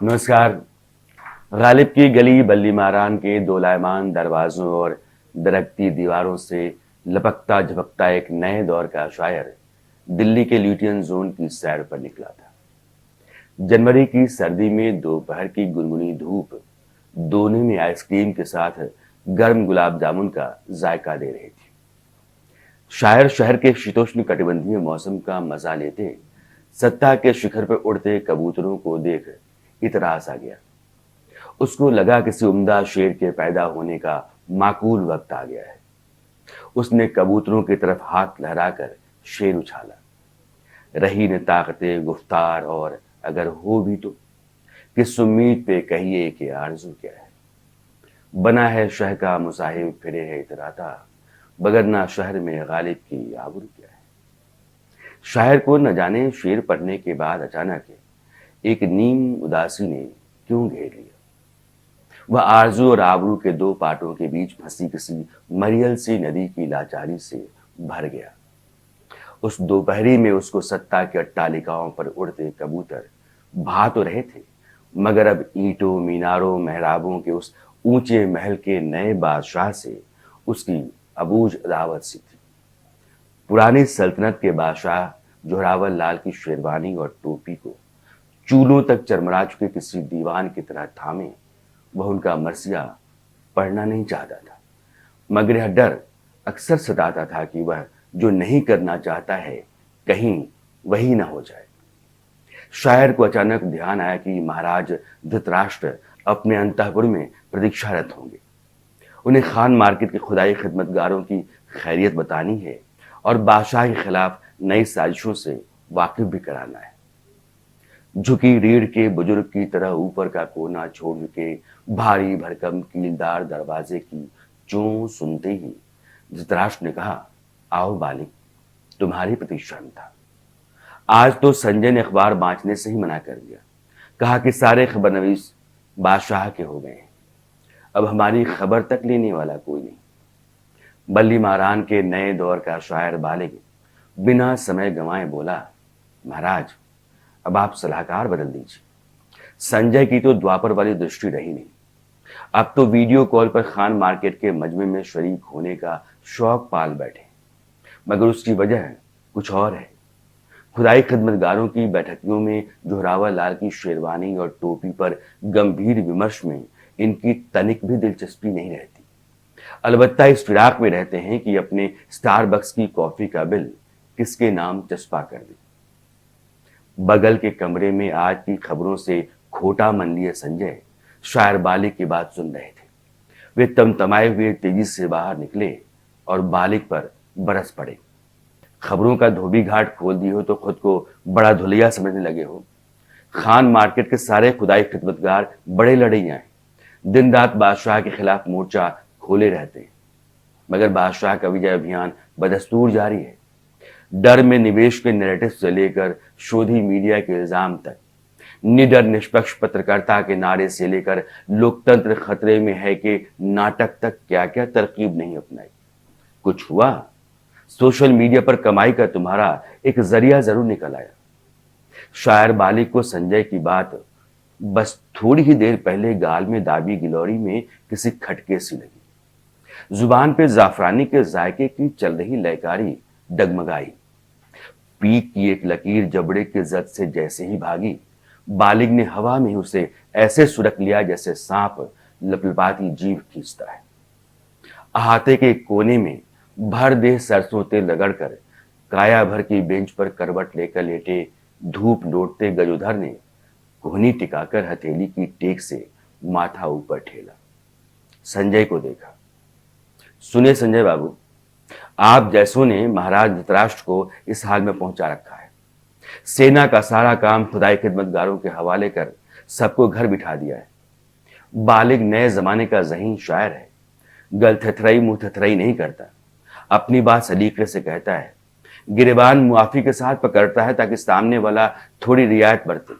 नमस्कार। गालिब की गली बल्ली मारान के दोलायमान दरवाजों और दरकती दीवारों से लपकता झपकता एक नए दौर का शायर दिल्ली के ल्यूटियन जोन की सैर पर निकला था। जनवरी की सर्दी में दोपहर की गुनगुनी धूप दोनों में आइसक्रीम के साथ गर्म गुलाब जामुन का जायका दे रही थी। शायर शहर के शीतोष्ण कटिबंधीय मौसम का मजा लेते सत्ता के शिखर पर उड़ते कबूतरों को देख इतरास आ गया। उसको लगा किसी उम्दा शेर के पैदा होने का माकूल वक्त आ गया है। उसने कबूतरों की तरफ हाथ लहराकर शेर उछाला। रही न ताकते गुफ्तार और अगर हो भी तो किस उम्मीद पे कहिए कि आरज़ू क्या है। बना है शह का मुसाहिब फिरे है इतराता बगरना शहर में गालिब की आबरू क्या है। शायर को न जाने शेर पढ़ने के बाद अचानक एक नीम उदासी ने क्यों घेर लिया। वह आरजू और आबरू के दो पाटों के बीच फंसी किसी मरियल सी नदी की लाचारी से भर गया। उस दोपहरी में उसको सत्ता के अट्टालिकाओं पर उड़ते कबूतर भा तो रहे थे, मगर अब ईंटों मीनारों मेहराबों के उस ऊंचे महल के नए बादशाह से उसकी अबूझ अदावत सी थी। पुरानी सल्तनत के बादशाह जोरावर लाल की शेरवानी और टोपी को चूलों तक चरमरा चुके किसी दीवान की तरह थामे वह उनका मरसिया पढ़ना नहीं चाहता था, मगर यह डर अक्सर सताता था कि वह जो नहीं करना चाहता है कहीं वही ना हो जाए। शायर को अचानक ध्यान आया कि महाराज धृतराष्ट्र अपने अंतःपुर में प्रतीक्षारत होंगे। उन्हें खान मार्केट के खुदाई खिदमतगारों की खैरियत बतानी है और बादशाह के खिलाफ नई साजिशों से वाकिफ भी कराना है। झुकी रीढ़ के बुजुर्ग की तरह ऊपर का कोना छोड़ के भारी भरकम कीलदार दरवाजे की चों सुनते ही धृतराष्ट्र ने कहा, आओ बालिक, तुम्हारी प्रतीक्षा में था। आज तो संजय ने अखबार बांटने से ही मना कर दिया। कहा कि सारे खबरनवीस बादशाह के हो गए हैं, अब हमारी खबर तक लेने वाला कोई नहीं। बल्ली मारान के नए दौर का शायर बालिग बिना समय गंवाए बोला, महाराज अब आप सलाहकार बदल दीजिए। संजय की तो द्वापर वाली दृष्टि रही नहीं। अब तो वीडियो कॉल पर खान मार्केट के मजमे में शरीक होने का शौक पाल बैठे, मगर उसकी वजह कुछ और है। खुदाई खिदमतगारों की बैठकों में जोरावर लाल की शेरवानी और टोपी पर गंभीर विमर्श में इनकी तनिक भी दिलचस्पी नहीं रहती। अलबत्ता इस फिराक में रहते हैं कि अपने स्टारबक्स की कॉफी का बिल किसके नाम चस्पा कर दे। बगल के कमरे में आज की खबरों से खोटा मन लिए संजय शायर बालिक की बात सुन रहे थे। वे तमतमाए हुए तेजी से बाहर निकले और बालिक पर बरस पड़े। खबरों का धोबी घाट खोल दिए हो तो खुद को बड़ा धुलिया समझने लगे हो। खान मार्केट के सारे खुदाई खिदमतगार बड़े लड़ैया हैं, दिन रात बादशाह के खिलाफ मोर्चा खोले रहते हैं, मगर बादशाह का विजय अभियान बदस्तूर जारी है। डर में निवेश के नैरेटिव से लेकर शोधी मीडिया के इल्जाम तक, निडर निष्पक्ष पत्रकारिता के नारे से लेकर लोकतंत्र खतरे में है के नाटक तक क्या क्या तरकीब नहीं अपनाई। कुछ हुआ, सोशल मीडिया पर कमाई का तुम्हारा एक जरिया जरूर निकल आया। शायर बालिक को संजय की बात बस थोड़ी ही देर पहले गाल में दाबी गिलौरी में किसी खटके सी लगी। जुबान पे जाफरानी के जायके की चल रही लयकारी डगमगाई। पीक की एक लकीर जबड़े के जद से जैसे ही भागी, बालिग ने हवा में उसे ऐसे सुरक लिया जैसे सांप लपलपाती जीभ खींचता है। अहाते के कोने में भर देह सरसों तेल रगड़कर काया भर की बेंच पर करवट लेकर लेटे धूप लौटते गजोधर ने कोहनी टिकाकर हथेली की टेक से माथा ऊपर ठेला। संजय को देखा। सुने संजय बाबू, आप जैसों ने महाराज धृतराष्ट्र को इस हाल में पहुंचा रखा है। सेना का सारा काम खुदाई खिदमतगारों के हवाले कर सबको घर बिठा दिया है। बालिग नए जमाने का ज़हीन शायर है, गल थथराई मुंह थथराई नहीं करता, अपनी बात सलीके से कहता है, गिरेबान मुआफी के साथ पकड़ता है ताकि सामने वाला थोड़ी रियायत बरते।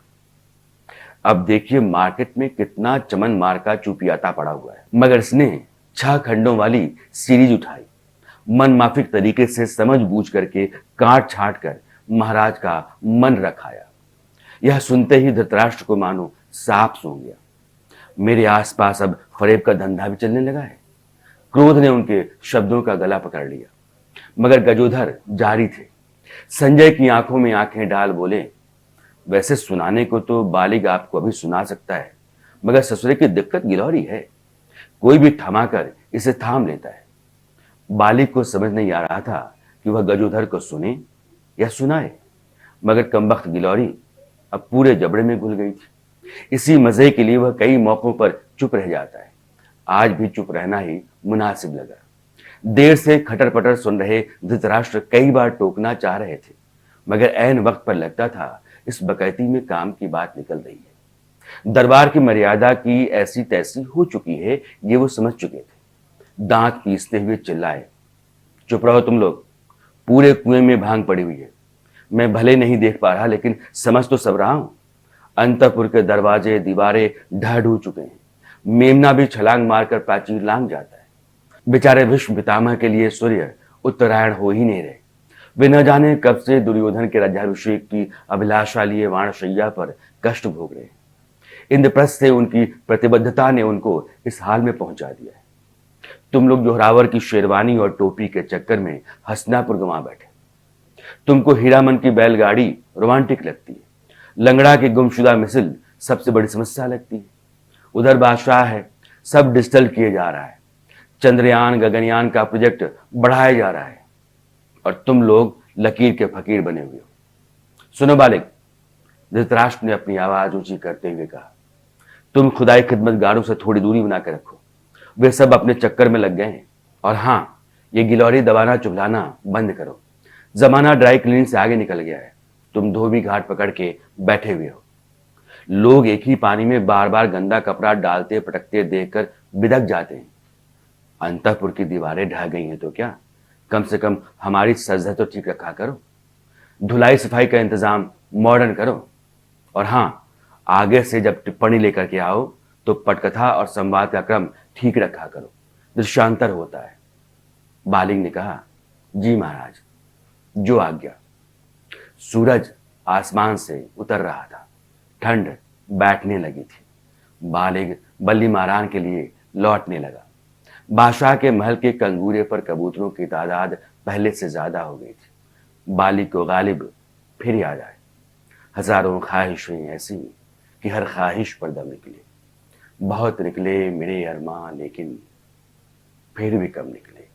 अब देखिए मार्केट में कितना चमन मार का चुपियाता पड़ा हुआ है, मगर इसने 6 खंडों वाली सीरीज उठाई, मन माफिक तरीके से समझ बूझ करके काट छाट कर महाराज का मन रखाया। यह सुनते ही धृतराष्ट्र को मानो साफ सूंघ गया। मेरे आसपास अब फरेब का धंधा भी चलने लगा है। क्रोध ने उनके शब्दों का गला पकड़ लिया, मगर गजोधर जारी थे। संजय की आंखों में आंखें डाल बोले, वैसे सुनाने को तो बालिग आपको अभी सुना सकता है, मगर ससुरे की दिक्कत गिलौरी है। कोई भी थमाकर इसे थाम लेता है। बालिग को समझ नहीं आ रहा था कि वह गजोधर को सुने या सुनाए, मगर कमबख्त गिलौरी अब पूरे जबड़े में घुल गई थी। इसी मजे के लिए वह कई मौकों पर चुप रह जाता है। आज भी चुप रहना ही मुनासिब लगा। देर से खटर पटर सुन रहे धृतराष्ट्र कई बार टोकना चाह रहे थे, मगर ऐन वक्त पर लगता था इस बकैती में काम की बात निकल रही है। दरबार की मर्यादा की ऐसी तैसी हो चुकी है, ये वो समझ चुके थे। दांत पीसते हुए चिल्लाए, चुप रहो तुम लोग, पूरे कुएं में भांग पड़ी हुई है। मैं भले नहीं देख पा रहा, लेकिन समझ तो सब रहा हूं। अंतपुर के दरवाजे दीवारें ढह ढू चुके हैं। मेमना भी छलांग मारकर प्राचीर लांग जाता है। बेचारे भीष्म पितामह के लिए सूर्य उत्तरायण हो ही नहीं रहे। वे न जाने कब से दुर्योधन के राज्याभिषेक की अभिलाषा लिए वाणशैया पर कष्ट भोग रहे हैं। इंद्रप्रस्थ से उनकी प्रतिबद्धता ने उनको इस हाल में पहुंचा दिया है। तुम लोग जोहरावर की शेरवानी और टोपी के चक्कर में हसनापुर गंवा बैठे। तुमको हीरामन की बैलगाड़ी रोमांटिक लगती है, लंगड़ा की गुमशुदा मिसिल सबसे बड़ी समस्या लगती है। उधर बादशाह है, सब डिजिटल किए जा रहा है। चंद्रयान गगनयान का प्रोजेक्ट बढ़ाया जा रहा है, और तुम लोग लकीर के फकीर बने हुए हो। सुनो बालिक, धृतराष्ट्र ने अपनी आवाज ऊंची करते हुए कहा, तुम खुदाई खिदमतगारों से थोड़ी दूरी बना कर रखो। वे सब अपने चक्कर में लग गए हैं। और हां, ये गिलौरी दबाना चुगलाना बंद करो। जमाना ड्राई क्लीनिंग से आगे निकल गया है। तुम धोबी घाट पकड़ के बैठे हुए हो। लोग एक ही पानी में बार बार गंदा कपड़ा डालते पटकते देखकर बिदक जाते हैं। अंतःपुर की दीवारें ढह गई हैं तो क्या, कम से कम हमारी सजधज तो ठीक रखा करो। धुलाई सफाई का इंतजाम मॉडर्न करो। और हां, आगे से जब टिप्पणी लेकर के आओ तो पटकथा और संवाद का क्रम ठीक रखा करो, दृश्यांतर होता है। बालिग ने कहा, जी महाराज, जो आज्ञा। सूरज आसमान से उतर रहा था। ठंड बैठने लगी थी। बालिग बल्ली मारान के लिए लौटने लगा। बादशाह के महल के कंगूरे पर कबूतरों की तादाद पहले से ज्यादा हो गई थी। बालिग को गालिब फिर याद आए। हजारों ख्वाहिशें ऐसी कि हर ख्वाहिश पर दम निकले। बहुत निकले मेरे अरमां, लेकिन फिर भी कम निकले।